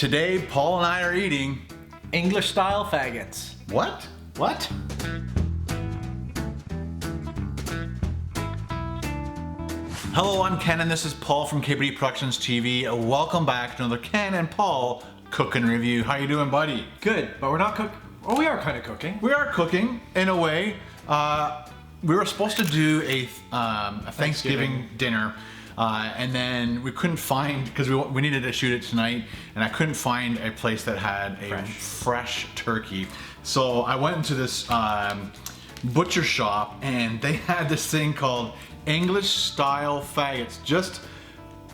Today, Paul and I are eating English style faggots. what? What? Hello, I'm Ken and this is Paul from KBDProductionstV. Welcome back to another Ken and Paul cooking review. How you doing, buddy? Good, but we're not cooking. Oh, we are kind of cooking. We are cooking in a way. We were supposed to do a Thanksgiving dinner. And then we couldn't find, because we needed to shoot it tonight, and I couldn't find a place that had a fresh turkey. So I went into this butcher shop, and they had this thing called English style faggots.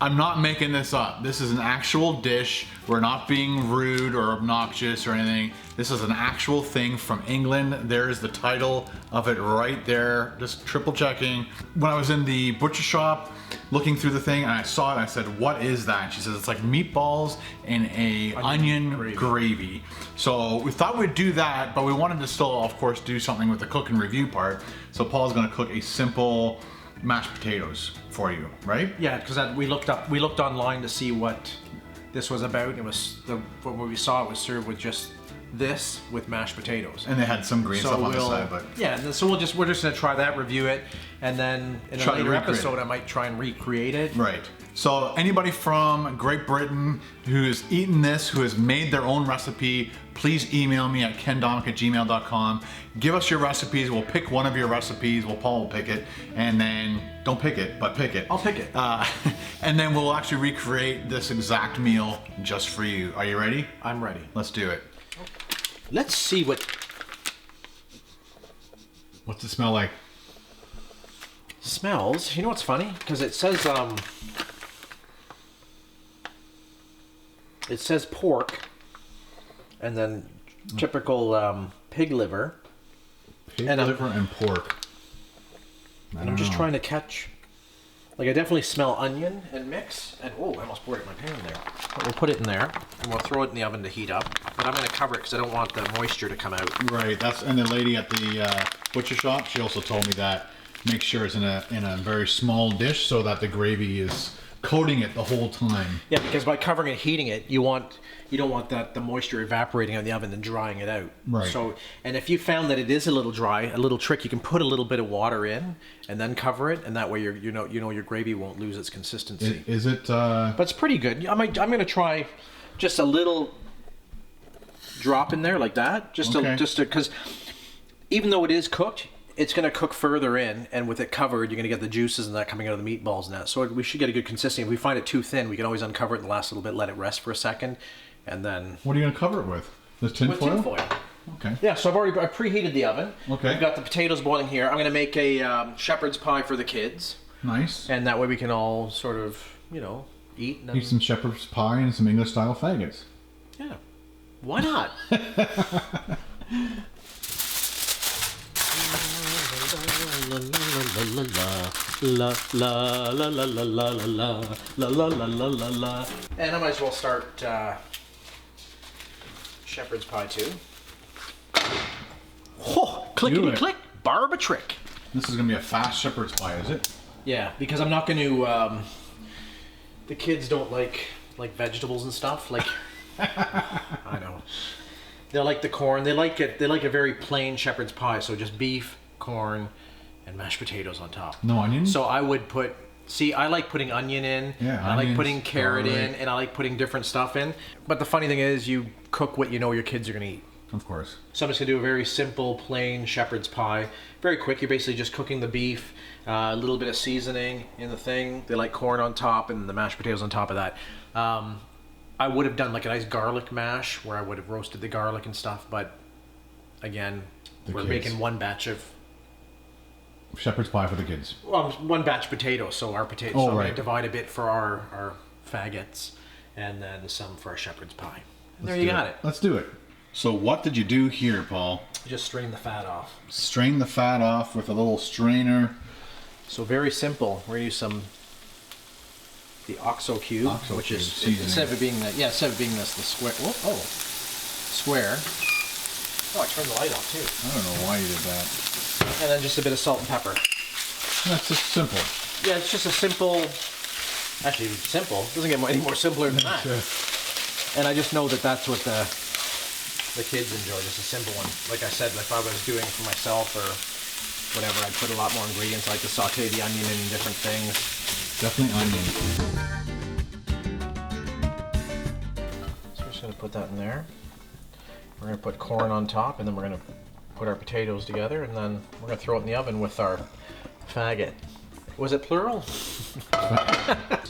I'm not making this up. This is an actual dish. We're not being rude or obnoxious or anything. This is an actual thing from England. There is the title of it right there. Just triple checking. When I was in the butcher shop looking through the thing and I saw it, I said, what is that? And she says, it's like meatballs and a onion gravy. So we thought we'd do that, but we wanted to still, of course, do something with the cook and review part. So Paul's gonna cook a simple mashed potatoes for you, right? Yeah, because we looked online to see what this was about. It was what we saw. It was served with just this with mashed potatoes, and they had some green stuff on the side. But yeah, and so we're just gonna try that, review it, and then in a later episode I might try and recreate it. Right. So anybody from Great Britain who has eaten this, who has made their own recipe, please email me at kendomik@gmail.com. Give us your recipes. We'll pick one of your recipes. Paul will pick it, and then don't pick it, but pick it. I'll pick it. And then we'll actually recreate this exact meal just for you. Are you ready? I'm ready. Let's do it. Let's see what's it smell like? Smells. You know what's funny? Because it says pork, and then typical pig liver. Pig liver and pork. And I'm just trying to catch. Like, I definitely smell onion and mix. And oh, I almost poured it in my pan there. But we'll put it in there, and we'll throw it in the oven to heat up. But I'm going to cover it because I don't want the moisture to come out. Right. And the lady at the butcher shop, she also told me that make sure it's in a very small dish so that the gravy is coating it the whole time. Yeah, because by covering it, heating it, you don't want the moisture evaporating out of the oven and drying it out. Right. So, and if you found that it is a little dry, a little trick, you can put a little bit of water in and then cover it, and that way you know your gravy won't lose its consistency. Is it? But it's pretty good. I'm gonna try just a little drop in there like that, just to because even though it is cooked, it's going to cook further in, and with it covered, you're going to get the juices and that coming out of the meatballs and that. So we should get a good consistency. If we find it too thin, we can always uncover it in the last little bit, let it rest for a second, and then... What are you going to cover it with? The tin foil? Tin foil. Okay. Yeah, so I preheated the oven. Okay. We've got the potatoes boiling here. I'm going to make a shepherd's pie for the kids. Nice. And that way we can all sort of, eat. Eat some shepherd's pie and some English style faggots. Yeah. Why not? La la la la la la la la la la la la la la. And I might as well start shepherd's pie too. Oh, clickety click, barb a trick. This is gonna be a fast shepherd's pie, is it? Yeah, because I'm not going to. The kids don't like vegetables and stuff. Like I know. They like the corn. They like it. They like a very plain shepherd's pie. So just beef, corn, and mashed potatoes on top. No onion? So I would put, I like putting onion in, yeah, I like putting carrot in, and I like putting different stuff in. But the funny thing is, you cook what you know your kids are going to eat. Of course. So I'm just going to do a very simple, plain shepherd's pie. Very quick. You're basically just cooking the beef, a little bit of seasoning in the thing. They like corn on top and the mashed potatoes on top of that. I would have done like a nice garlic mash where I would have roasted the garlic and stuff, but again, we're making one batch of shepherd's pie for the kids. Well, one batch potatoes, so our potatoes. Oh, so I'm right. going to divide a bit for our faggots, and then some for our shepherd's pie. And there you got it. Let's do it. So what did you do here, Paul? Just strain the fat off. Strain the fat off with a little strainer. So very simple. We're going to use the OXO cube, which is seasoning. instead of being the square. Square. Oh, I turned the light off too. I don't know why you did that. And then just a bit of salt and pepper. That's just simple. Yeah, it's just a simple. Actually, simple. It doesn't get any more simpler than that. And I just know that that's what the kids enjoy, just a simple one. Like I said, if I was doing it for myself or whatever, I'd put a lot more ingredients. I like to saute the onion in different things. Definitely onion. So we're just going to put that in there. We're going to put corn on top, and then we're going to put our potatoes together, and then we're going to throw it in the oven with our faggot. Was it plural?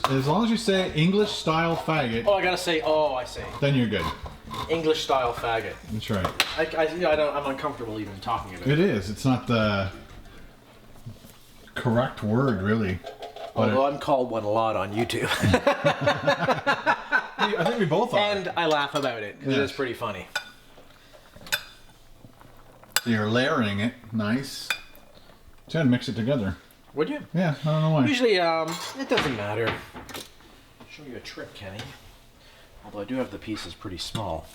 As long as you say English style faggot. Oh, I gotta say, I say. Then you're good. English style faggot. That's right. I'm uncomfortable even talking about it. It is. It's not the correct word, really. Although I'm called one a lot on YouTube. I think we both are. And I laugh about it, because it's pretty funny. So you're layering it. Nice. So you gotta mix it together. Would you? Yeah, I don't know why. Usually, it doesn't matter. I'll show you a trick, Kenny. Although I do have the pieces pretty small.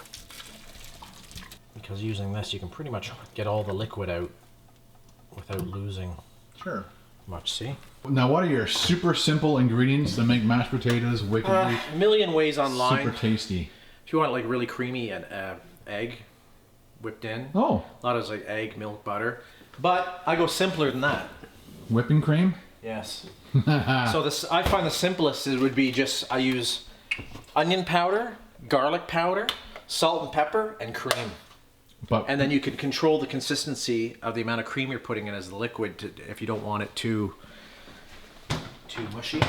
Because using this, you can pretty much get all the liquid out without losing much, see? Now, what are your super simple ingredients that make mashed potatoes wickedly A million ways online. super tasty? If you want like really creamy and egg whipped in. Oh. A lot of like egg, milk, butter. But I go simpler than that. Whipping cream? Yes. So I find the simplest it would be just I use onion powder, garlic powder, salt and pepper, and cream. And then you can control the consistency of the amount of cream you're putting in as the liquid if you don't want it too mushy.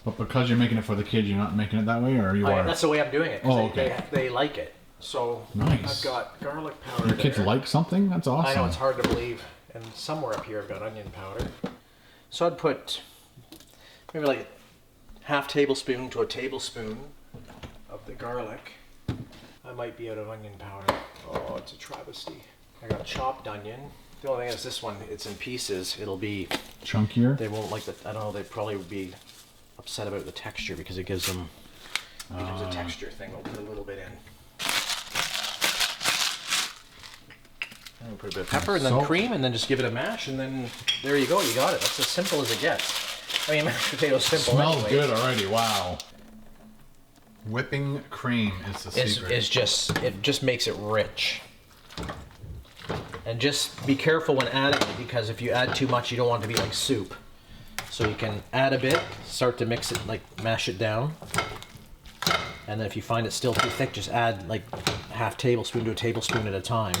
But because you're making it for the kids, you're not making it that way, or you are? That's the way I'm doing it. Oh, okay. They like it. So nice. I've got garlic powder. Your kids like something? That's awesome. I know, it's hard to believe. And somewhere up here I've got onion powder. So I'd put maybe like half tablespoon to a tablespoon of the garlic. I might be out of onion powder. Oh, it's a travesty. I got chopped onion. The only thing is this one, it's in pieces. It'll be chunkier. They won't like the, I don't know, they probably would be upset about the texture because it gives them a texture thing. We'll put a little bit in. And we'll put a bit of pepper and then cream and then just give it a mash and then there you go, you got it. That's as simple as it gets. I mean, mashed potatoes simple Smells anyway. good already, wow. Whipping cream is the secret. It just makes it rich. And just be careful when adding it because if you add too much, you don't want it to be like soup. So you can add a bit, start to mix it, like mash it down. And then if you find it still too thick, just add like half tablespoon to a tablespoon at a time.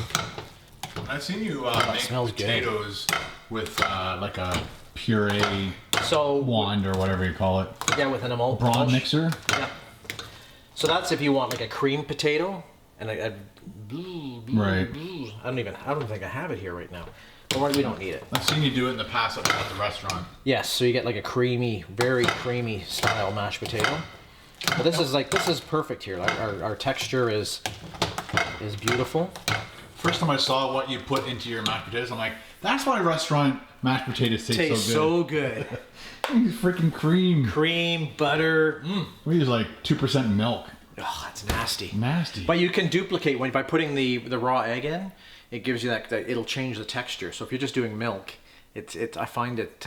I've seen you make potatoes with like a puree wand or whatever you call it. Yeah, with an emulsion. Brawn mixer? Yeah. So that's if you want like a cream potato and right. I don't think I have it here right now. But we don't need it. I've seen you do it in the past at the restaurant. Yes, so you get like a creamy, very creamy style mashed potato. But this is perfect here. Like our texture is beautiful. First time I saw what you put into your mashed potatoes, I'm like, that's why restaurant mashed potatoes taste so good. Freaking cream. Cream, butter. We use like 2% milk. Oh, that's nasty. Nasty. But you can duplicate by putting the raw egg in. It gives you that it'll change the texture. So if you're just doing milk, I find it.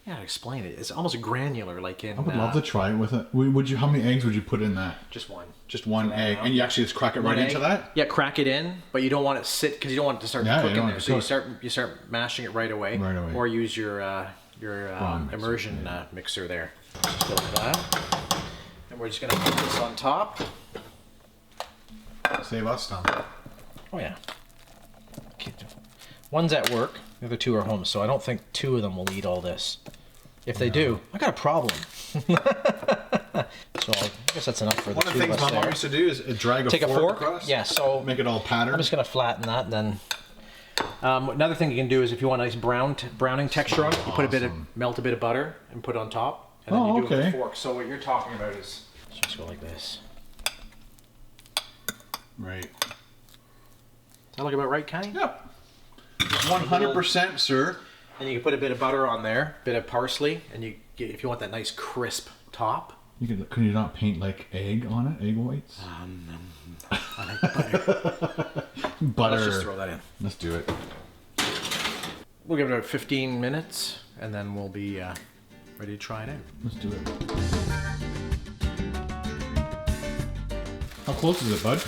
Yeah, explain it. It's almost granular, like in. I would love to try it with it. How many eggs would you put in that? Just one. Just one egg, and you actually just crack it right into that. Yeah, crack it in, but you don't want it sit because you don't want it to start cooking there. So you start mashing it right away. Right away. Or use your immersion mixer there. Just go like that, and we're just gonna put this on top. Save us some. Oh yeah. One's at work, the other two are home, so I don't think two of them will eat all this. If they do, I got a problem. So I guess that's enough for the two of us. One of the things my mom used to do is drag a fork across. Yeah, so make it all patterned. I'm just gonna flatten that. Then another thing you can do is if you want a nice browning texture on it, you melt a bit of butter and put it on top, and then you do it with a fork. So what you're talking about is just go like this. Right. Does that look about right, Kenny? Yep. 100%, sir. And you can put a bit of butter on there, a bit of parsley, and if you want that nice crisp top. Could you not paint like egg on it? Egg whites? I like butter. Butter. Let's just throw that in. Let's do it. We'll give it about 15 minutes, and then we'll be ready to try it out. Let's do it. How close is it, bud?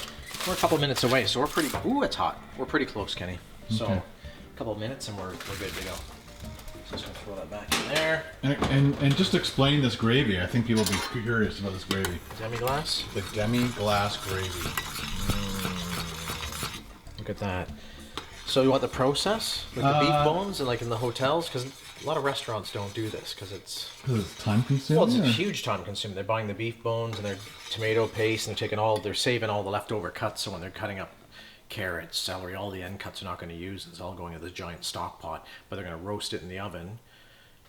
We're a couple minutes away, so we're pretty... Ooh, it's hot. We're pretty close, Kenny. So, a couple of minutes and we're good to go. So just gonna throw that back in there. And just explain this gravy. I think people will be curious about this gravy. Demi-glace? The demi-glace gravy. Look at that. So you want the process? Like the beef bones and like in the hotels? Because a lot of restaurants don't do this because it's time consuming. Well, it's a huge time consuming. They're buying the beef bones and their tomato paste and they're saving all the leftover cuts. So when they're cutting up carrots, celery, all the end cuts they're not going to use. It's all going into this giant stock pot. But they're going to roast it in the oven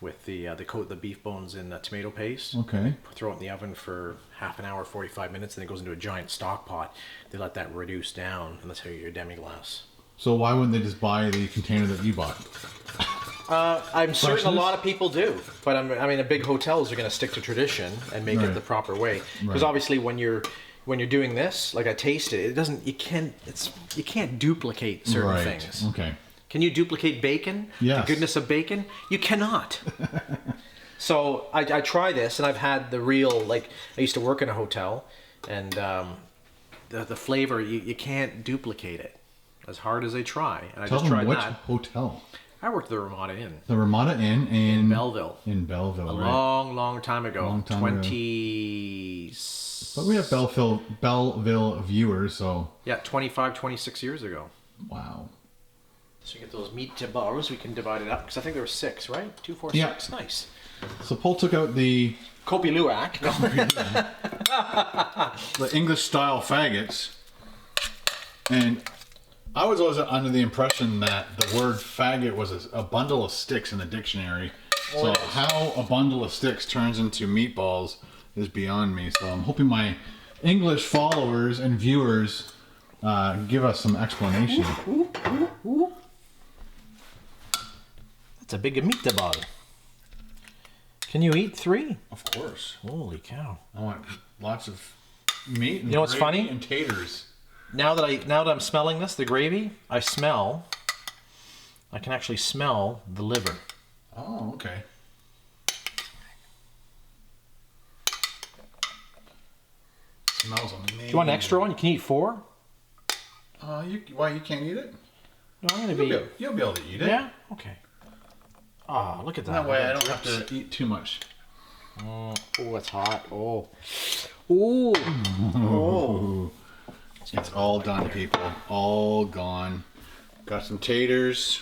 with they coat the beef bones in tomato paste. Okay. Throw it in the oven for half an hour, 45 minutes, and it goes into a giant stock pot. They let that reduce down, and that's how you get your demi-glace. So why wouldn't they just buy the container that you bought? I'm certain a lot of people do, but I mean, the big hotels are going to stick to tradition and make it the proper way. Because obviously, when you're doing this, like I tasted it, you can't duplicate certain things. Okay. Can you duplicate bacon? Yes. The goodness of bacon? You cannot. So I try this, and I've had the real, like, I used to work in a hotel, and the flavor, you can't duplicate it as hard as they try. And I just tried which that. hotel? I worked at the Ramada Inn. The Ramada Inn in Belleville. In Belleville, long time ago. Long time 20... But we have Belleville viewers, so... Yeah, 25, 26 years ago. Wow. So you get those meatballs, we can divide it up, because I think there were 6, right? 2, 4, 6. Nice. So Paul took out the... Kopi Luwak. the English-style faggots. And I was always under the impression that the word faggot was a bundle of sticks in the dictionary. So how a bundle of sticks turns into meatballs is beyond me. So I'm hoping my English followers and viewers give us some explanation. That's a big meatball. Can you eat 3? Of course. Holy cow! I want lots of meat. And you know what's funny? And taters. Now that I'm smelling this, the gravy, I can actually smell the liver. Oh, okay. Smells amazing. Do you want an extra one? You can eat 4. Why you can't eat it? No, I'm gonna You'll be able to eat it. Yeah. Okay. Ah, look at that. That way I don't have to eat too much. Oh, it's hot. Oh. Ooh. Oh. It's all done, people. All gone. Got some taters.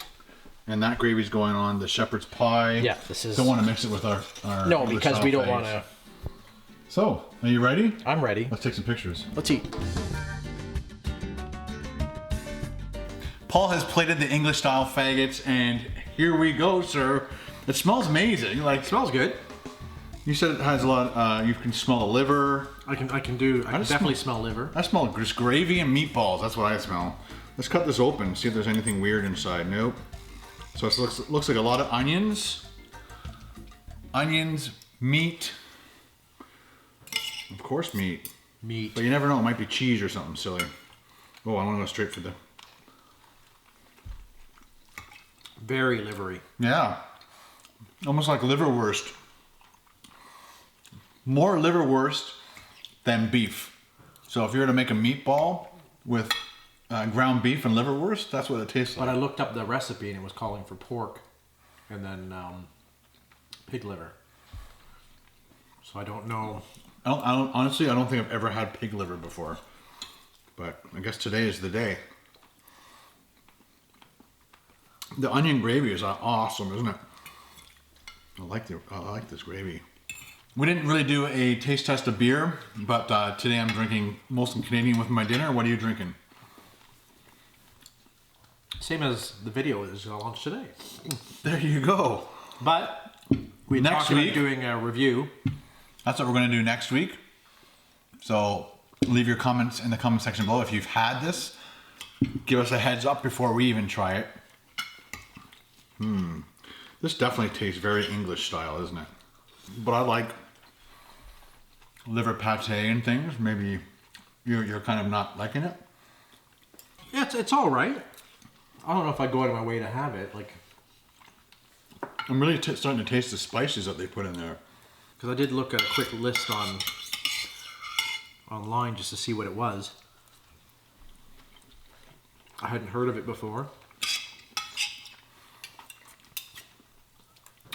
And that gravy's going on the shepherd's pie. Yeah, this is... Don't want to mix it with our no, because we don't want to... So, are you ready? I'm ready. Let's take some pictures. Let's eat. Paul has plated the English-style faggots, and here we go, sir. It smells amazing. Like, it smells good. You said it has a lot. You can smell the liver. I can definitely smell liver. I smell just gravy and meatballs. That's what I smell. Let's cut this open. See if there's anything weird inside. Nope. So it looks like a lot of onions. Onions, meat. Of course, meat. Meat. But you never know. It might be cheese or something silly. Oh, I want to go straight for the. Very livery. Yeah. Almost like liverwurst. More liverwurst than beef. So if you were to make a meatball with ground beef and liverwurst, that's what it tastes like. But I looked up the recipe and it was calling for pork and then pig liver. So I don't know. Honestly, I don't think I've ever had pig liver before. But I guess today is the day. The onion gravy is awesome, isn't it? I like this gravy. We didn't really do a taste test of beer, but today I'm drinking Molson Canadian with my dinner. What are you drinking? Same as the video is launched today. There you go. But we next week doing a review. That's what we're going to do next week. So leave your comments in the comment section below if you've had this. Give us a heads up before we even try it. This definitely tastes very English style, isn't it? But I like liver pate and things. Maybe you're kind of not liking it. Yeah, it's all right. I don't know if I go out of my way to have it. Like, I'm really starting to taste the spices that they put in there. Because I did look at a quick list on online just to see what it was. I hadn't heard of it before.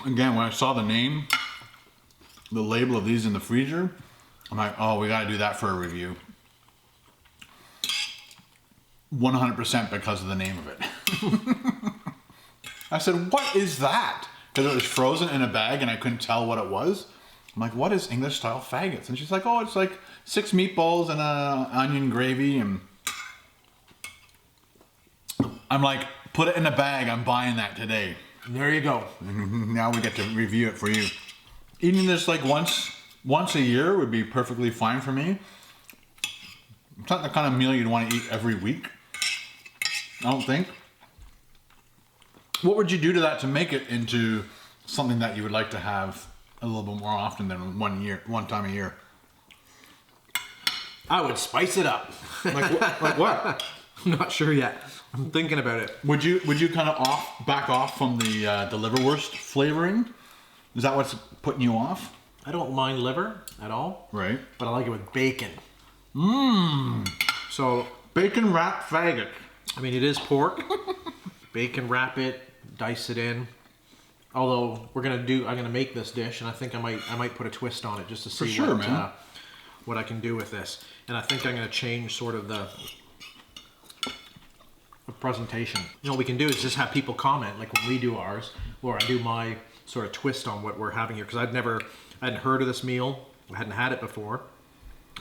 Again, when I saw the name, the label of these in the freezer, I'm like, oh, we got to do that for a review. 100% because of the name of it. I said, what is that? Because it was frozen in a bag and I couldn't tell what it was. I'm like, what is English style faggots? And she's like, oh, it's like 6 meatballs and onion gravy. And I'm like, put it in a bag. I'm buying that today. There you go. Now we get to review it for you. Eating this like once a year would be perfectly fine for me. It's not the kind of meal you'd want to eat every week. I don't think. What would you do to that to make it into something that you would like to have a little bit more often than one time a year? I would spice it up. Like what? I'm not sure yet. I'm thinking about it. Would you kind of back off from the liverwurst flavoring? Is that what's putting you off? I don't mind liver at all. Right. But I like it with bacon. So bacon wrapped faggot. I mean, it is pork. Bacon wrap it, dice it in. Although I'm gonna make this dish, and I think I might put a twist on it just to see what I can do with this. And I think I'm gonna change sort of the presentation. You know what we can do is just have people comment, like when we do ours, or I do my sort of twist on what we're having here, because I hadn't heard of this meal, I hadn't had it before.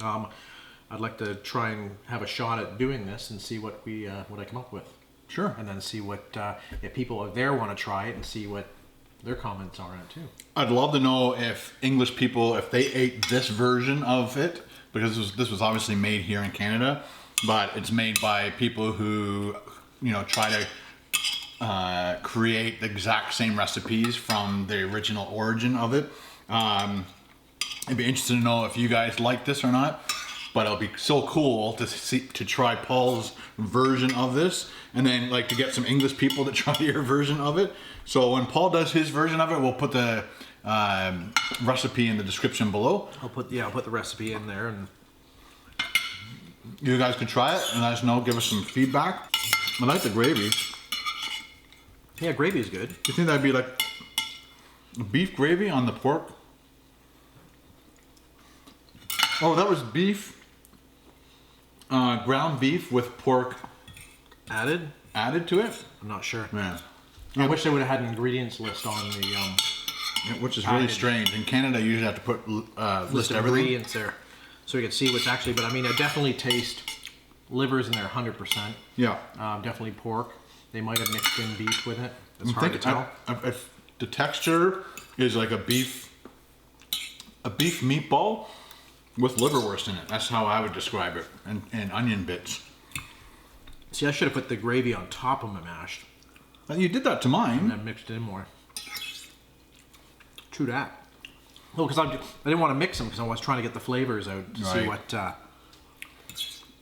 I'd like to try and have a shot at doing this and see what I come up with. Sure. And then see what if people out there want to try it and see what their comments are on it too. I'd love to know if English people, if they ate this version of it, because this was obviously made here in Canada, but it's made by people who, you know, try to create the exact same recipes from the original origin of it. I'd be interested to know if you guys like this or not, but it'll be so cool to try Paul's version of this, and then like to get some English people to try your version of it. So when Paul does his version of it, we'll put the recipe in the description below. I'll put the recipe in there, and you guys can try it and let us know. Give us some feedback. I like the gravy. Yeah, gravy is good. Do you think that'd be like beef gravy on the pork? Oh, that was beef, ground beef with pork added to it. I'm not sure. Yeah. I wish they would have had an ingredients list on the. Which is really strange. In Canada, you usually have to put list everything. Ingredients there, so you can see what's actually. But I mean, I definitely taste livers in there 100%. Yeah. Definitely pork. They might have mixed in beef with it. It's hard to tell. The texture is like a beef meatball with liverwurst in it. That's how I would describe it, and onion bits. See, I should have put the gravy on top of my mashed. You did that to mine. And then mixed it in more. True that. Well, because I didn't want to mix them because I was trying to get the flavors out to see what.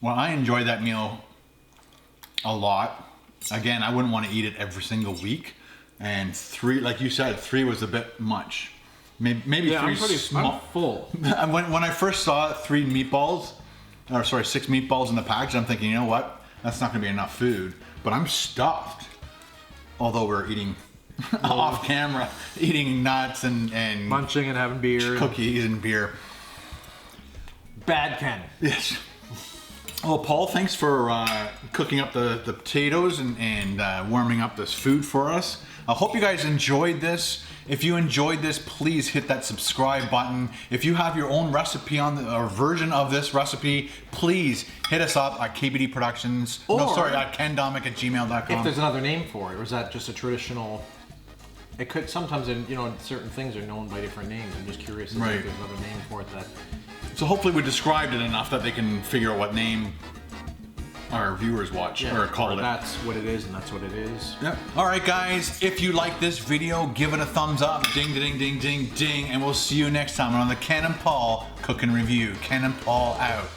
Well, I enjoyed that meal a lot. Again, I wouldn't want to eat it every single week. And 3, like you said, 3 was a bit much. Maybe yeah, 3 small. I'm full. When I first saw 6 meatballs in the package, I'm thinking, you know what? That's not going to be enough food. But I'm stuffed. Although we're eating off camera, eating nuts and munching and having beer, cookies and beer. Bad Ken. Yes. Well, Paul, thanks for cooking up the potatoes and warming up this food for us. I hope you guys enjoyed this. If you enjoyed this, please hit that subscribe button. If you have your own recipe or version of this recipe, please hit us up at KBD Productions. At kendomik@gmail.com. If there's another name for it, or is that just a traditional? It could sometimes, certain things are known by different names. I'm just curious if there's another name for it. So hopefully we described it enough that they can figure out what name our viewers watch or call it. That's what it is, and that's what it is. Yep. All right, guys. If you like this video, give it a thumbs up. Ding, ding, ding, ding, ding. And we'll see you next time on the Ken and Paul Cook and Review. Ken and Paul out.